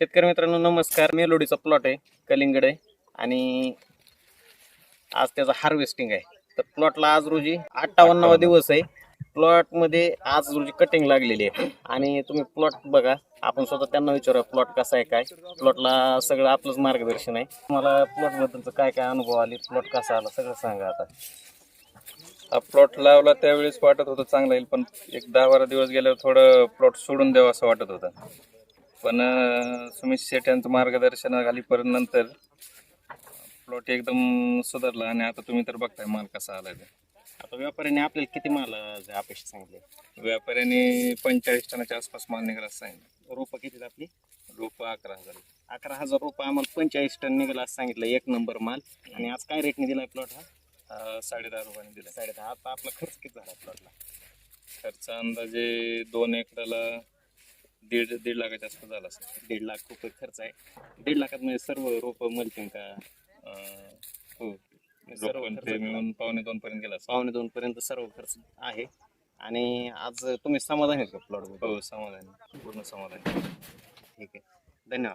शेतकरी मित्रांनो नमस्कार. मेलोडीचा प्लॉट आहे, कलिंगड आहे आणि आज त्याचा हार्वेस्टिंग आहे. तर प्लॉटला आज रोजी 58वा दिवस आहे. प्लॉट मध्ये आज रोजी कटिंग लागलेली आहे आणि तुम्ही प्लॉट बघा. आपण स्वतः त्यांना विचारूया प्लॉट कसा आहे, काय प्लॉटला सगळं आपलंच मार्गदर्शन आहे. तुम्हाला प्लॉट बद्दलचं काय काय अनुभव आले, प्लॉट कसा आला सगळं सांगा आता. हा प्लॉट लावला त्यावेळेस वाटत होतं चांगला येईल, पण एक 10-12 दिवस गेल्यावर थोडं प्लॉट सोडून द्यावं असं वाटत होतं. पण सुमित शेट यांचं मार्गदर्शनाखाली परत नंतर प्लॉट एकदम सुधारला आणि आता तुम्ही तर बघताय माल कसा आलाय ते. आता व्यापाऱ्याने आपल्याला किती माल अपेक्षा सांगितले? व्यापाऱ्यांनी 45 टनाच्या आसपास माल निघाला असं सांगितलं. रोपं किती आपली? रोपं 11,000. 11,000 रुपये आम्हाला 45 टन निघाला असं सांगितलं. एक नंबर माल. आणि आज काय रेटने दिलाय प्लॉट हा? 10.5 रुपयाने दिला. 10.5. आता आपला खर्च किती झाला प्लॉटला? खर्च अंदाजे 2 एकराला 1.5 लाखाच्या आसपास झाला असेल. 1.5 लाख रुपये खर्च आहे. 1.5 लाखात म्हणजे सर्व रोपं मल्चिंग का? हो, सर्व रोपण खर्च ते मिळून 1.5-2 पर्यंत गेला असेल. 1.5-2 पर्यंत सर्व खर्च आहे. आणि आज तुम्ही समाधानी आहेत का प्लॉट? हो, समाधान, पूर्ण समाधान. ठीक आहे, धन्यवाद.